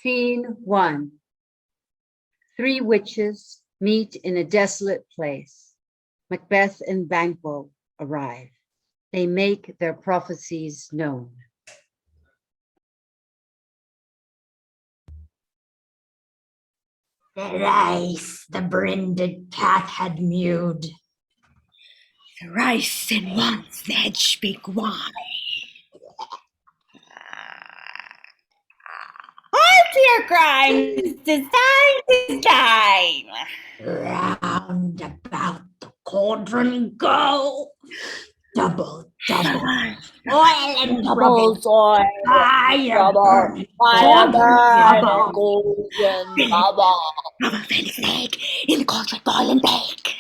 Scene 1. 3 witches meet in a desolate place. Macbeth and Banquo arrive. They make their prophecies known. Thrice the brinded cat had mewed. Thrice and once the hedge spake wide. Halt your crimes, 'tis time, 'tis time. Round about the cauldron go. Double, oil and Double trouble. Fire burn, double. golden double. Rubber Phoenix egg in the cauldron boil and bake.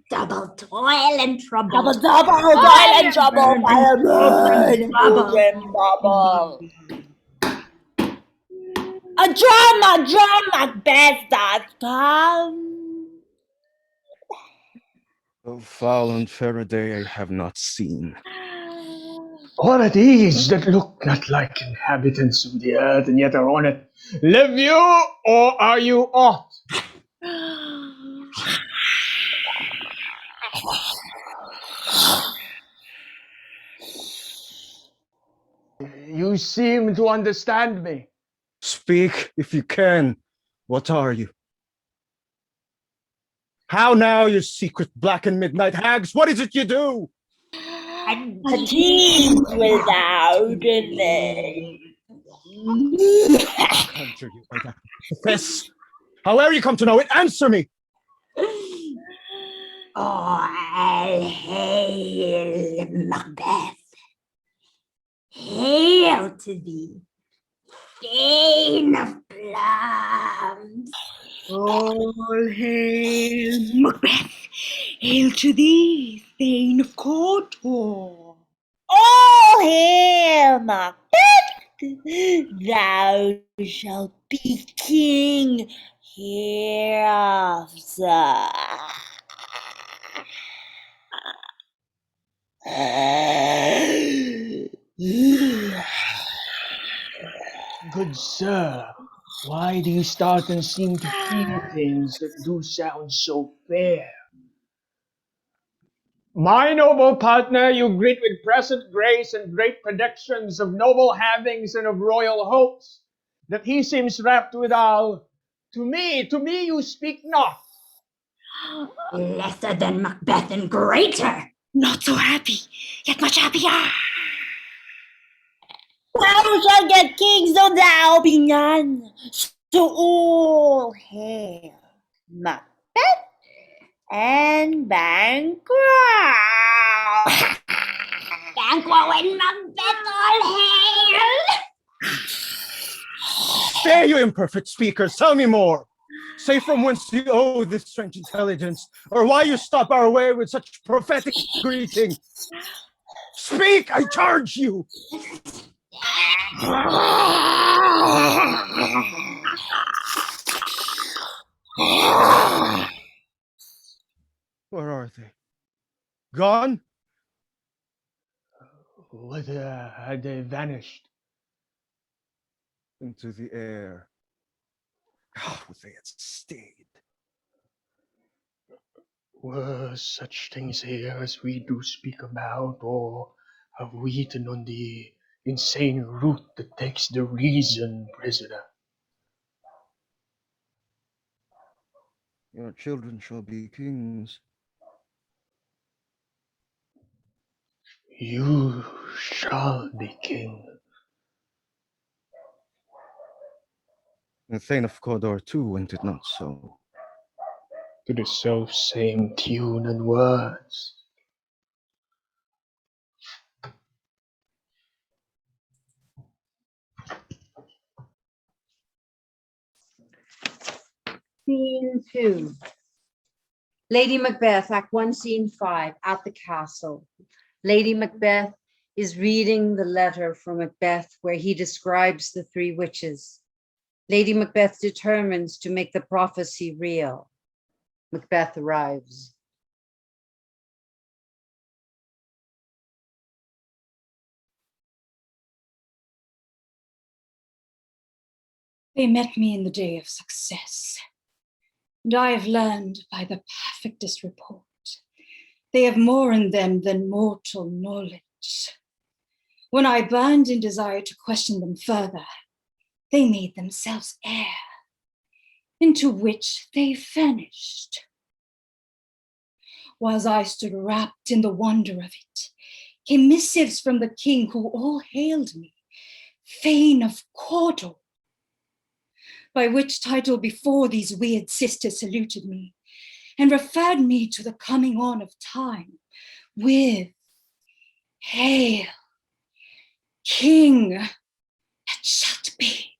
Double, toil and trouble. Double, toil and trouble. Fire burn, golden bubble. A drum, Macbeth doth come. So foul and fair a day I have not seen. What are these that look not like inhabitants of the earth and yet are on it? Live you, or are you aught? You seem to understand me. Speak, if you can. What are you? How now, you secret black and midnight hags? What is it you do? A team without a name. Conjure you by that. Confess. However you come to know it, answer me. All hail, Macbeth. Hail to thee, Thane of plums. All hail, Macbeth. Hail to thee, Thane of Cawdor. All hail, Macbeth. Thou shalt be king hereafter. Good sir, why do you start and seem to feel things that do sound so fair? My noble partner, you greet with present grace and great predictions of noble havings and of royal hopes, that he seems rapt withal. To me you speak not. Lesser than Macbeth and greater. Not so happy, yet much happier. Thou shalt get king, so thou be none. So all hail Macbeth and Banquo. Banquo and Macbeth, all hail. Stay, you imperfect speakers. Tell me more. Say from whence you owe this strange intelligence, or why you stop our way with such prophetic greeting. Speak, I charge you. Where are they? Gone? Whither had they vanished? Into the air. Would they had stayed. Were such things here as we do speak about, or have we eaten on the insane root that takes the reason prisoner? Your children shall be kings. You shall be king. The Thane of Cawdor too, went it not so? To the self-same tune and words. Scene 2. Lady Macbeth, Act 1, Scene 5, at the castle. Lady Macbeth is reading the letter from Macbeth where he describes the 3 witches. Lady Macbeth determines to make the prophecy real. Macbeth arrives. They met me in the day of success, and I have learned by the perfectest report they have more in them than mortal knowledge. When I burned in desire to question them further, they made themselves air, into which they vanished. Whilst I stood wrapped in the wonder of it, came missives from the king who all hailed me, Fane of Cawdor, by which title before these weird sisters saluted me, and referred me to the coming on of time with, "Hail, King that shalt be."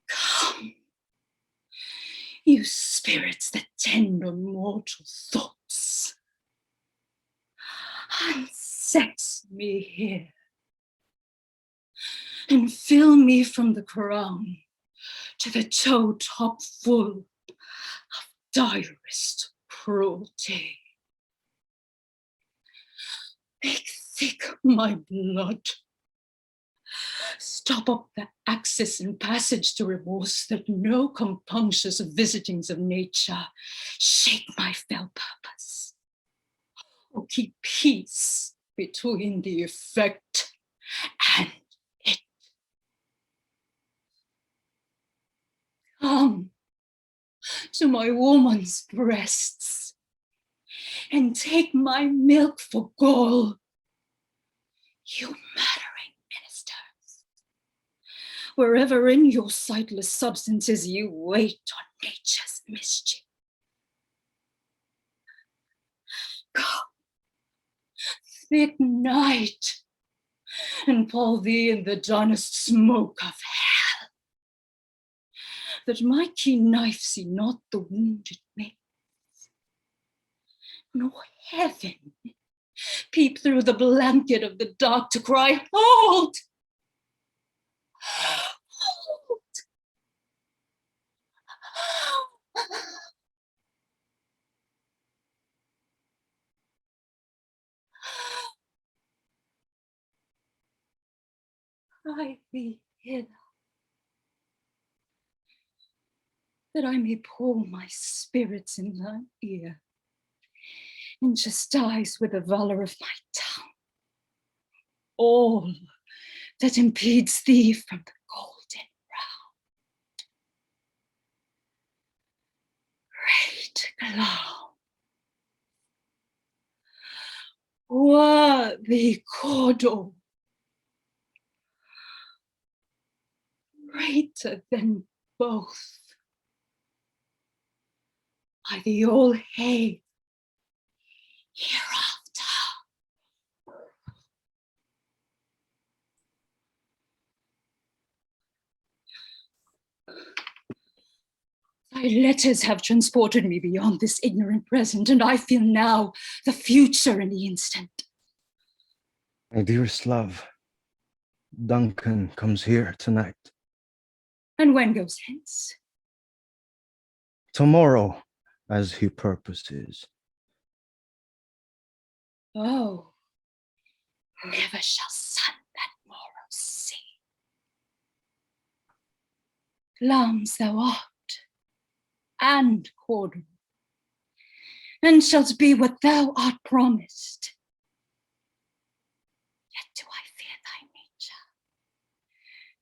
Come, you spirits that tend on mortal thoughts, unsex me here, and fill me from the crown to the toe top full of direst cruelty. Make thick my blood. Stop up the access and passage to remorse, that no compunctious visitings of nature shake my fell purpose, or keep peace between the effect and it. Come to my woman's breasts, and take my milk for gall, you murdering ministers, wherever in your sightless substances you wait on nature's mischief. Come, thick night, and pall thee in the dunnest smoke of hell, that my keen knife see not the wounded maid, nor heaven peep through the blanket of the dark to cry, "Hold! Hold!" Cry thee hither, that I may pour my spirits in thine ear, and chastise with the valor of my tongue all that impedes thee from the golden round. Great clown, worthy Cawdor, greater than both, by the all hay hereafter. Thy letters have transported me beyond this ignorant present, and I feel now the future in the instant. My dearest love, Duncan comes here tonight. And when goes hence? Tomorrow, as he purposes. Oh, never shall sun that morrow see. lambs thou art, and cordial, and shalt be what thou art promised. Yet do I fear thy nature.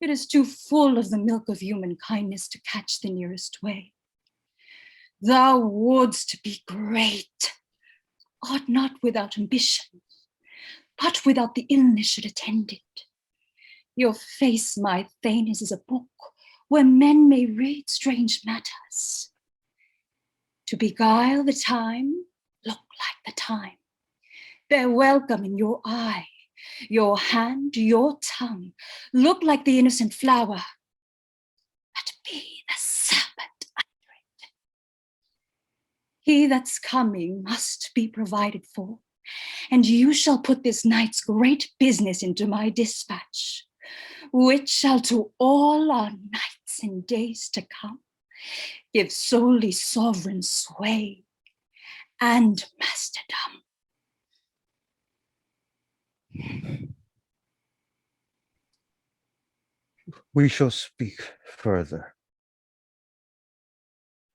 It is too full of the milk of human kindness to catch the nearest way. Thou wouldst be great, art not without ambition, but without the illness should attend it. Your face, my Thanes, is a book where men may read strange matters. To beguile the time, look like the time. Bear welcome in your eye, your hand, your tongue. Look like the innocent flower, but be the serpent under it. He that's coming must be provided for, and you shall put this night's great business into my dispatch, which shall to all our nights and days to come give solely sovereign sway and masterdom. We shall speak further.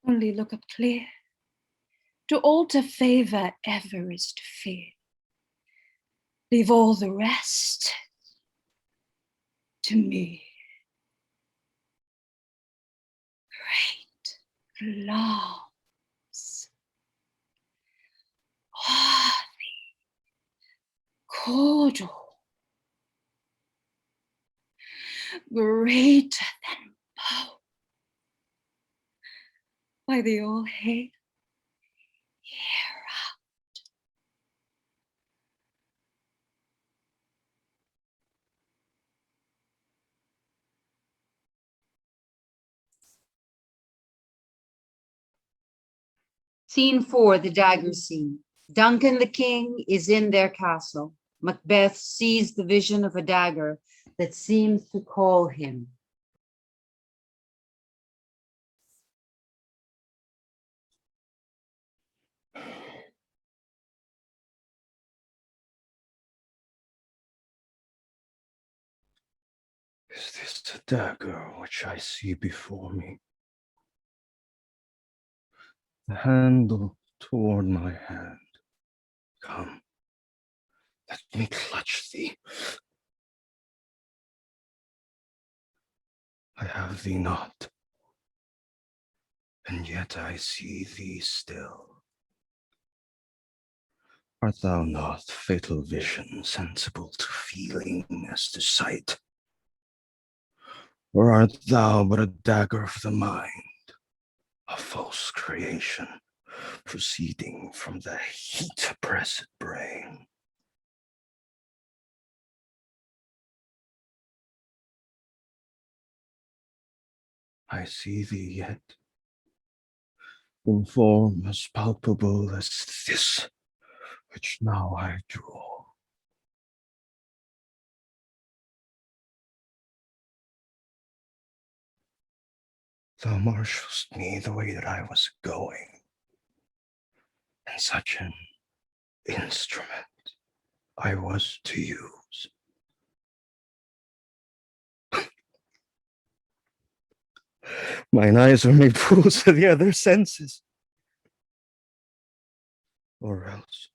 Only look up clear. To alter favor ever is to fear. Leave all the rest to me. Great loves, worthy, cordial, greater than both. By the all hail, hear out. Scene 4, the dagger scene. Duncan the king is in their castle. Macbeth sees the vision of a dagger that seems to call him. Is this the dagger which I see before me? The handle toward my hand. Come, let me clutch thee. I have thee not, and yet I see thee still. Art thou not fatal vision, sensible to feeling as to sight? Or art thou but a dagger of the mind, a false creation, proceeding from the heat-oppressed brain? I see thee yet, in form as palpable as this which now I draw. Thou marshalst me the way that I was going, and such an instrument I was to use. Mine eyes are made fools of the other senses, or else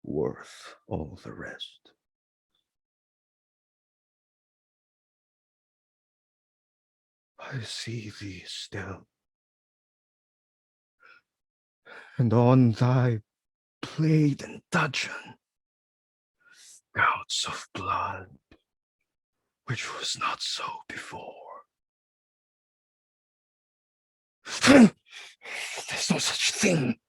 worth all the rest. I see thee still, and on thy blade and dudgeon gouts of blood, which was not so before. There's no such thing.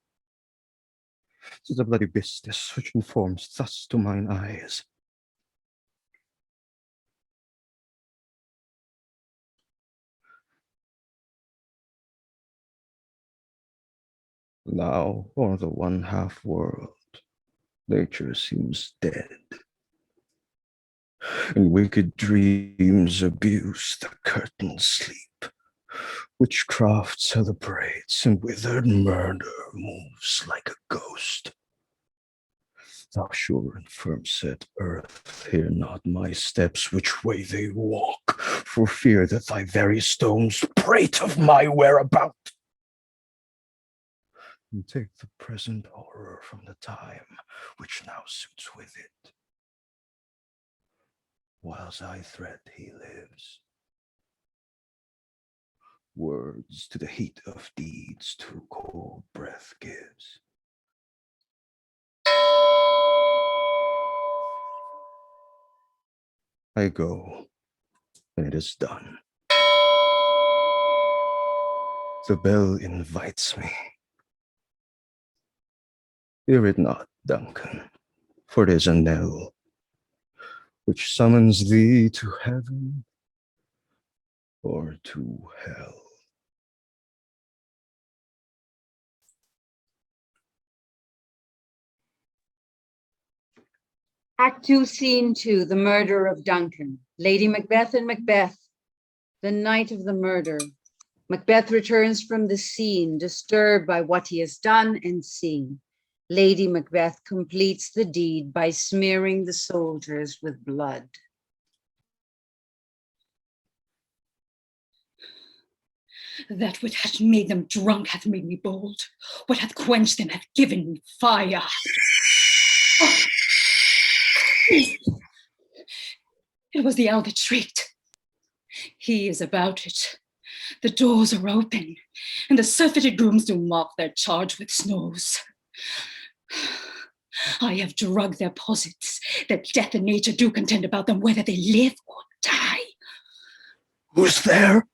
'Tis a bloody business which informs thus to mine eyes. Now, o'er the one half world, nature seems dead, and wicked dreams abuse the curtained sleep. Witchcraft celebrates, and withered murder moves like a ghost. Thou sure and firm set earth, hear not my steps which way they walk, for fear that thy very stones prate of my whereabout. And take the present horror from the time which now suits with it. Whilst I threat he lives, words to the heat of deeds too cold breath gives. I go, and it is done. The bell invites me. Hear it not, Duncan, for it is a knell which summons thee to heaven or to hell. Act 2, Scene 2, the murder of Duncan. Lady Macbeth and Macbeth, the night of the murder. Macbeth returns from the scene, disturbed by what he has done and seen. Lady Macbeth completes the deed by smearing the soldiers with blood. That which hath made them drunk hath made me bold. What hath quenched them hath given me fire. Oh. It was the owl that shrieked. He is about it. The doors are open, and the surfeited grooms do mop their charge with snows. I have drugged their posits, that death and nature do contend about them, whether they live or die. Who's there?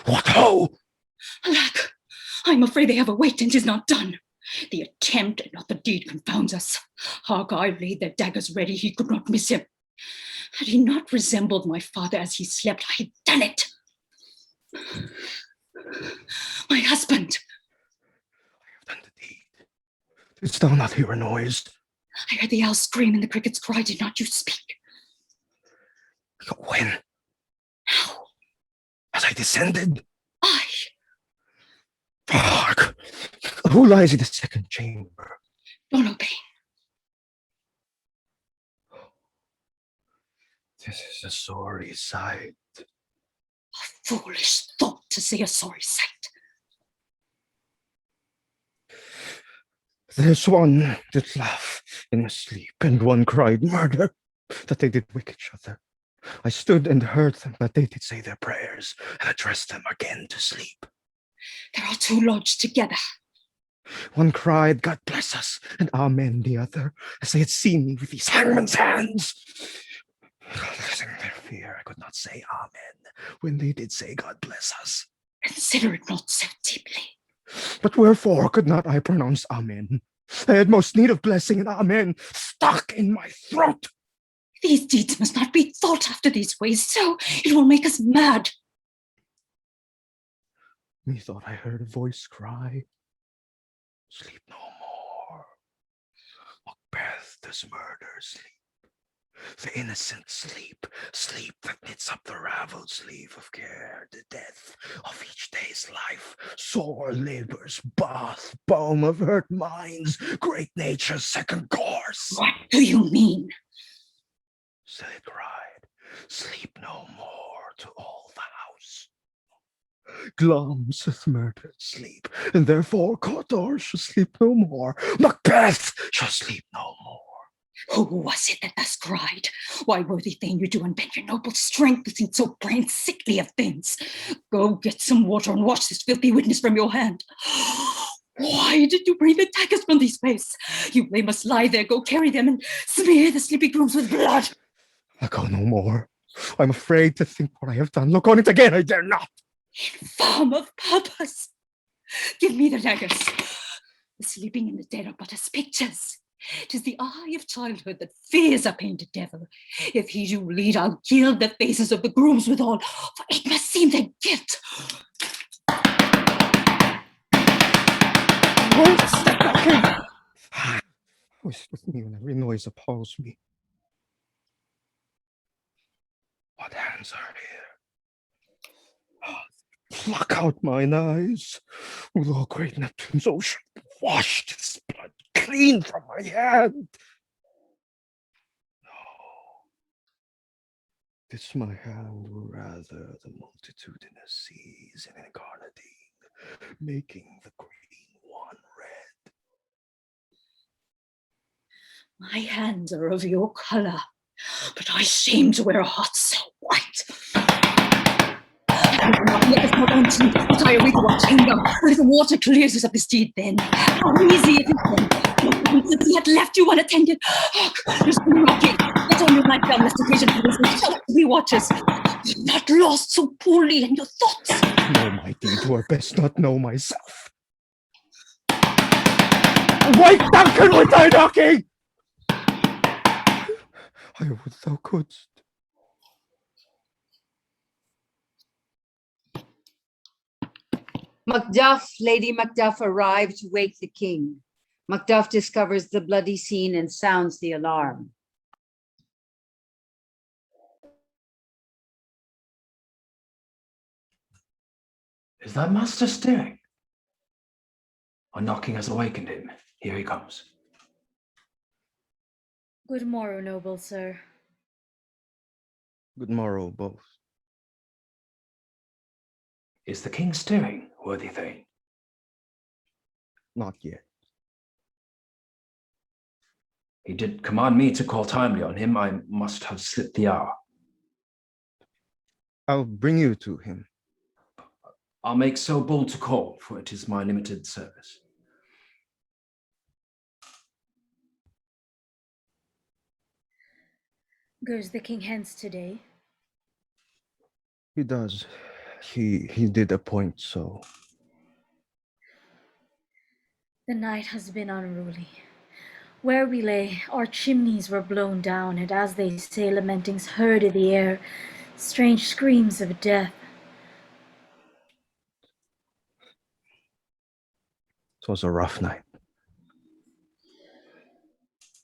What ho? Alack, I'm afraid they have awaked and 'tis not done. The attempt and not the deed confounds us. Hark, I laid their daggers ready, he could not miss him. Had he not resembled my father as he slept, I had done it. My husband. I have done the deed. Didst thou not hear a noise? I heard the owl scream and the crickets cry. Did not you speak? When? How? As I descended? I. Hark! Who lies in the second chamber? Don't obey. This is a sorry sight. A foolish thought to say a sorry sight. There's one did laugh in his sleep, and one cried murder, that they did wake each other. I stood and heard them, but they did say their prayers, and addressed them again to sleep. There are two lodged together. One cried, God bless us, and amen the other, as they had seen me with these hangman's hands. Losing their fear, I could not say amen, when they did say God bless us. Consider it not so deeply. But wherefore could not I pronounce amen? I had most need of blessing, and amen stuck in my throat. These deeds must not be thought after these ways, so it will make us mad. Methought I heard a voice cry, sleep no more. Macbeth does murder sleep. The innocent sleep, sleep that knits up the raveled sleeve of care, the death of each day's life, sore labors, bath, balm of hurt minds, great nature's second course. What do you mean? Still it cried, sleep no more to all the house. Glamis hath murdered sleep, and therefore Cawdor shall sleep no more. Macbeth shall sleep no more. Who was it that thus cried? Why, worthy thane, you do unbend your noble strength to think so brain sickly of things. Go get some water and wash this filthy witness from your hand. Why did you bring the daggers from these place? You they must lie there. Go carry them and smear the sleepy grooms with blood. I'll go no more. I'm afraid to think what I have done. Look on it again, I dare not. Infirm of purpose. Give me the daggers. The sleeping and the dead are but as pictures. 'Tis the eye of childhood that fears a painted devil. If he do lead, I'll gild the faces of the grooms withal, for it must seem their guilt. Won't step back in. Who is with me when every noise appalls me? What hands are here? Pluck out mine eyes. Will all great Neptune's ocean wash this blood clean from my hand? No. This my hand were rather the multitudinous seas in incarnadine, making the green one red. My hands are of your color, but I seem to wear a heart so white. Let us not empty, but I await our kingdom. If the water clears us of this deed, then how easy it is then. Since he had left you unattended. Hark, there's been knocking. Not only my blessed occasion for this, shall we watches. Not lost so poorly in your thoughts. Know my deed, or best not know myself. Wake Duncan with thy knocking! I would thou couldst. Macduff, Lady Macduff arrived to wake the king. Macduff discovers the bloody scene and sounds the alarm. Is that master stirring? Or knocking has awakened him? Here he comes. Good morrow, noble sir. Good morrow, both. Is the king stirring, worthy thane? Not yet. He did command me to call timely on him. I must have slipped the hour. I'll bring you to him. I'll make so bold to call, for it is my limited service. Goes the king hence today? He does. He did appoint so. The night has been unruly. Where we lay, our chimneys were blown down, and as they say, lamentings heard in the air, strange screams of death. 'Twas a rough night.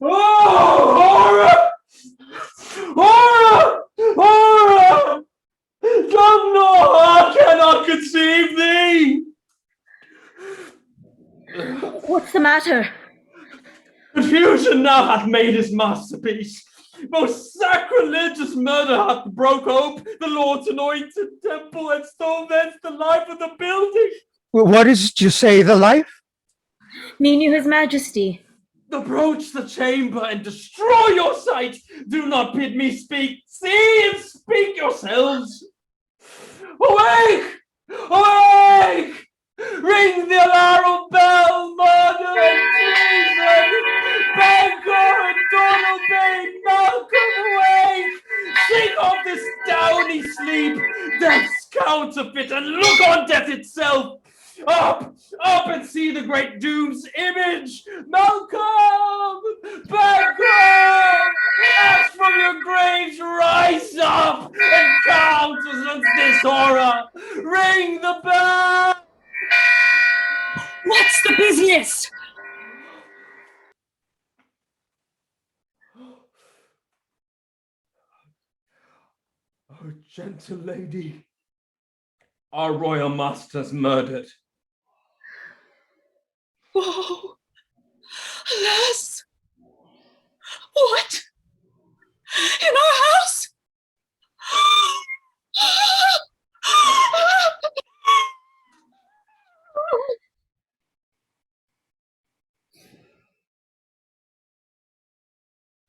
Oh, horror! Horror! Horror! Come no, I cannot conceive thee! What's the matter? Confusion now hath made his masterpiece. Most sacrilegious murder hath broke ope the Lord's anointed temple and stole thence the life of the building. What is it you say, the life? Mean you his majesty? Approach the chamber and destroy your sight. Do not bid me speak. See and speak yourselves. Awake! Awake! Ring the alarm bell, murder and treason! Banker and Donalbain, Malcolm, awake! Shake off this downy sleep, death's counterfeit, and look on death itself! Up, up and see the great doom's image! Malcolm! Banker! Ash from your graves, rise up and countenance this horror! Ring the bell! What's the business? Oh, gentle lady, our royal master's murdered. Oh, alas! What? In our house?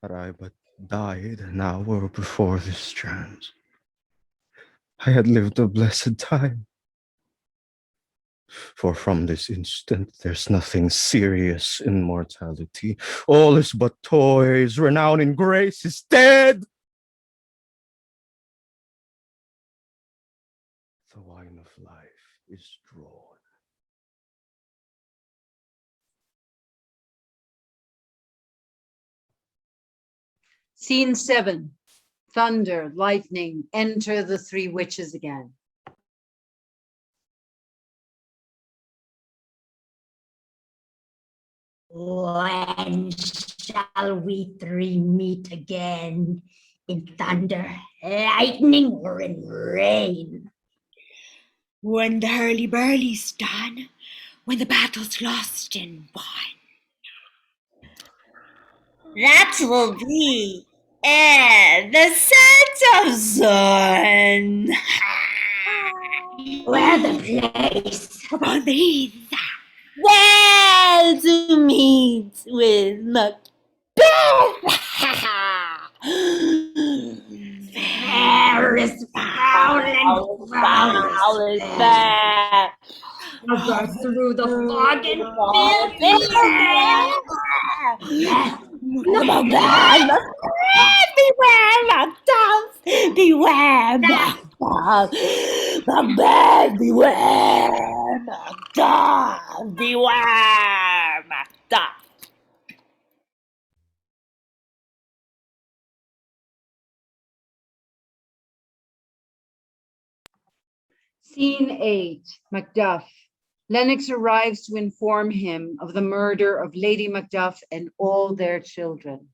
Had I but died an hour before this trance, I had lived a blessed time. For from this instant there's nothing serious in mortality. All is but toys, renown and grace is dead. The wine of life is drawn. Scene 7. Thunder, lightning, enter the three witches again. When shall we three meet again? In thunder, lightning, or in rain? When the hurly-burly's done, when the battle's lost and won. That will be And the sons of Solon. Where the place? Valdes. Well, to meet with Macbeth. There is foul and foul is there. Ever through the fog and Macbeth, beware, Macbeth, beware, Macbeth, Macbeth, beware, Macbeth, beware, Macbeth. Scene 8, Macduff. Lennox arrives to inform him of the murder of Lady Macduff and all their children.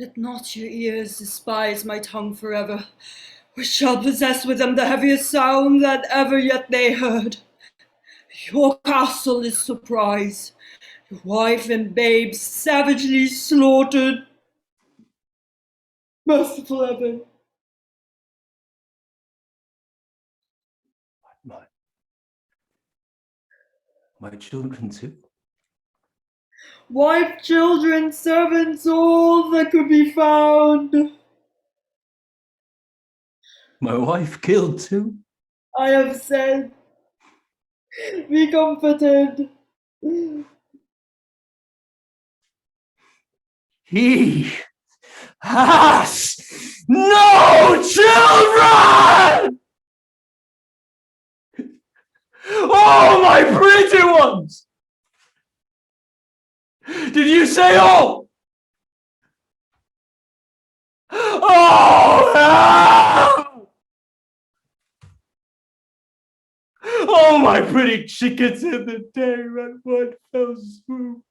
Let not your ears despise my tongue forever, or shall possess with them the heaviest sound that ever yet they heard. Your castle is surprised, your wife and babes savagely slaughtered. Merciful heaven, My children too. wife, children, servants, all that could be found. My wife killed too. I have said, be comforted. He has no children! Oh, my pretty ones! Did you say all? Oh, help! Oh, my pretty chickens in the dairy at one fell swoop.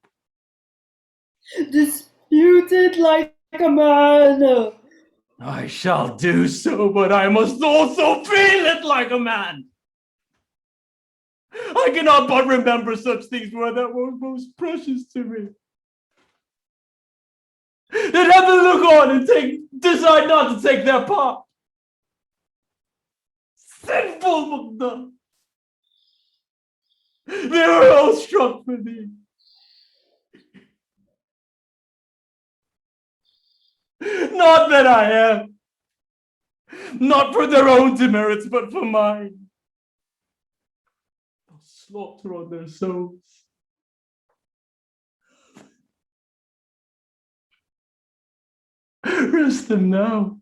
Disputed like a man. I shall do so, but I must also feel it like a man. I cannot but remember such things were that were most precious to me. That have to look on and decide not to take their part. Sinful Macduff. They were all struck for thee. Not that I am. Not for their own demerits, but for mine. They'll slaughter on their souls. Rest them now.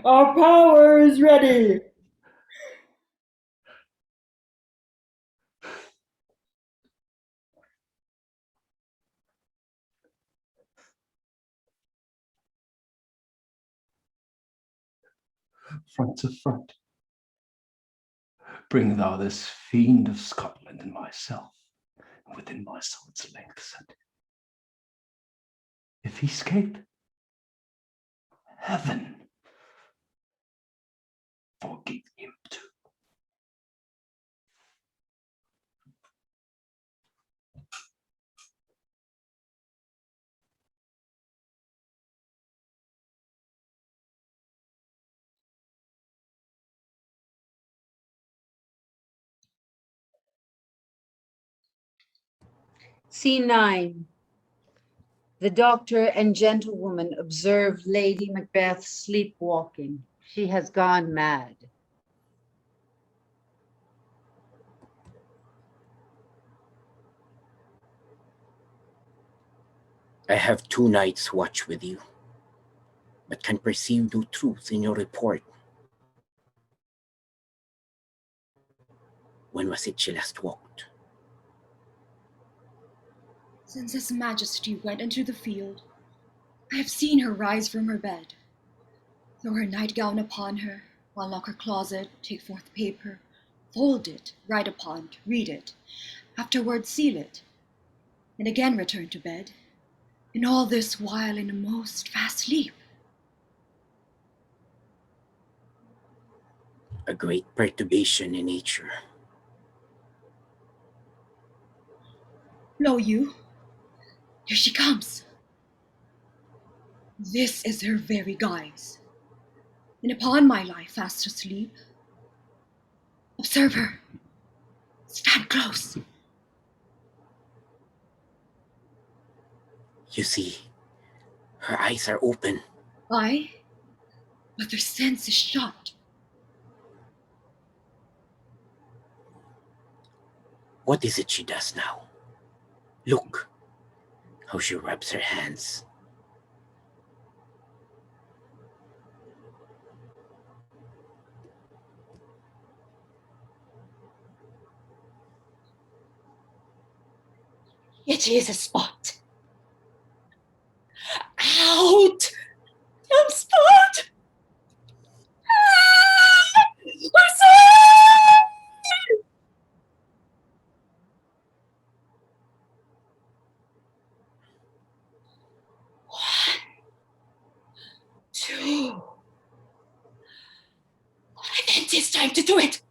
Our power is ready. Front to front. Bring thou this fiend of Scotland and myself, and within my sword's length send him. If he escape, heaven forgive him too. Scene 9. The doctor and gentlewoman observe Lady Macbeth sleepwalking. She has gone mad. I have 2 nights' watch with you, but can perceive no truth in your report. When was it she last walked? Since His Majesty went into the field, I have seen her rise from her bed, throw her nightgown upon her, Unlock her closet, take forth the paper, fold it, write upon it, read it, afterwards seal it, and again return to bed, and all this while in a most fast sleep. A great perturbation in nature. Lo you, here she comes. This is her very guise, and upon my life fast asleep. Observe her. Stand close. You see, her eyes are open. Aye, but their sense is shut. What is it she does now? Look how she rubs her hands. It is a spot. Out! I'm spot! We're saved! 1, 2. I think it's time to do it.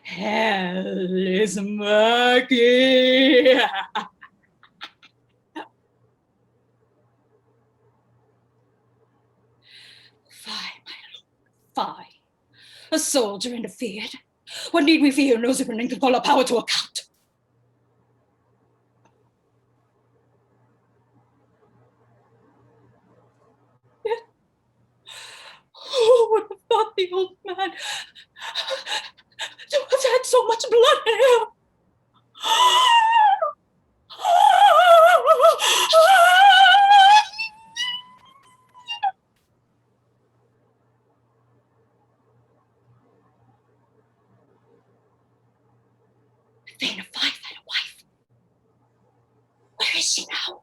Hell is murky. Fie, my lord, fie. A soldier interfered. What need we fear? No superman can call a power to account. Who would have thought the old man to have had so much blood in him? Vain of five had a wife. Where is she now?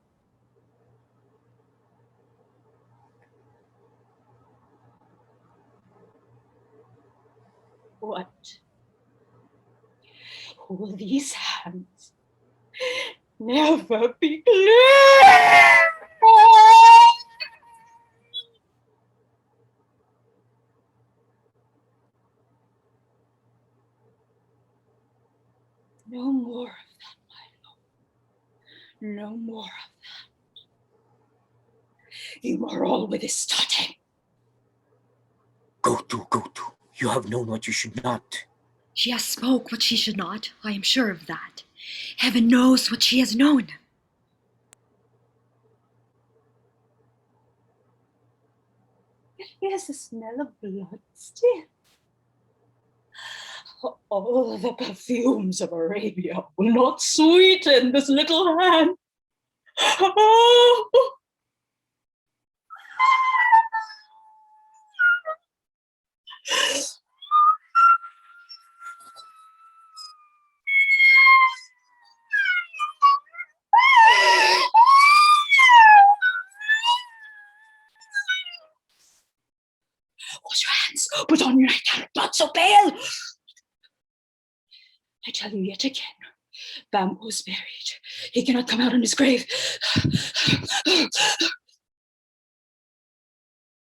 What? Will these hands never be clear? No more of that, my lord. No more of that. You are all with his starting. Go to. You have known what you should not. She has spoke what she should not, I am sure of that. Heaven knows what she has known. There is a smell of blood still. All the perfumes of Arabia will not sweeten this little hand. Oh. Wash your hands, put on your nightgown, not so pale. I tell you yet again, Bamboo's buried. He cannot come out in his grave.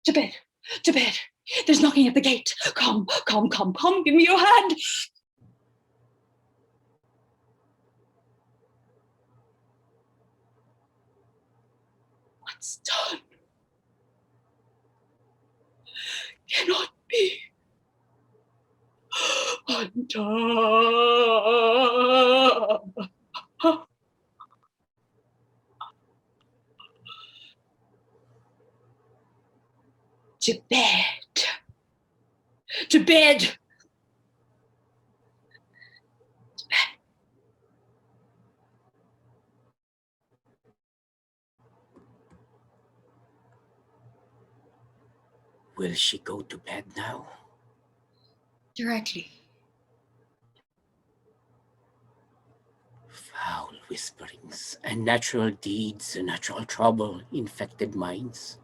To bed, to bed. There's knocking at the gate. Come, give me your hand. What's done cannot be undone. To bed. To bed. To bed. Will she go to bed now? Directly. Foul whisperings, unnatural deeds, unnatural trouble, infected minds.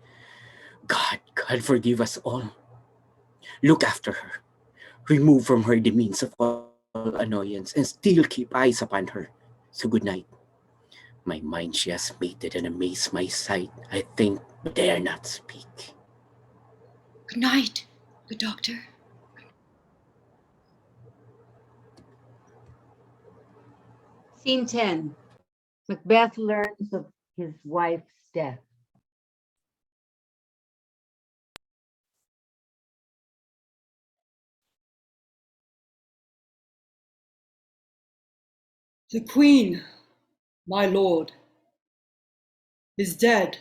God forgive us all. Look after her. Remove from her the means of all annoyance and still keep eyes upon her. So good night. My mind she has mated and amazed my sight. I think, but dare not speak. Good night, good doctor. Scene 10. Macbeth learns of his wife's death. The queen, my lord, is dead.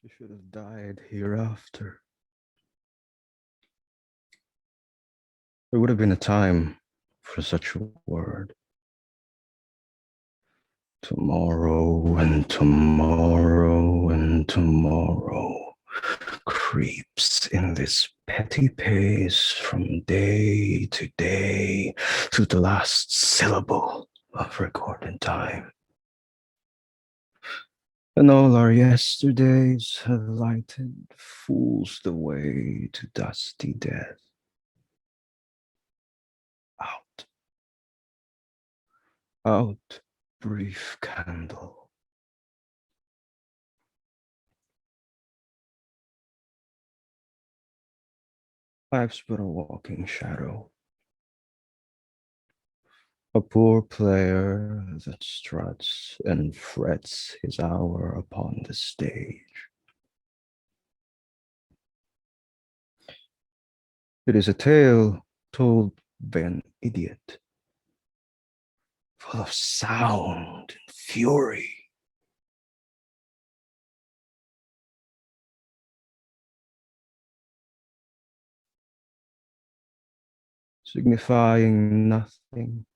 She should have died hereafter. There would have been a time for such a word. Tomorrow and tomorrow and tomorrow creeps in this petty pace from day to the last syllable of recorded time. And all our yesterdays have lighted fools the way to dusty death. Out, out, brief candle. Life's but a walking shadow, a poor player that struts and frets his hour upon the stage. It is a tale told by an idiot, full of sound and fury. Signifying nothing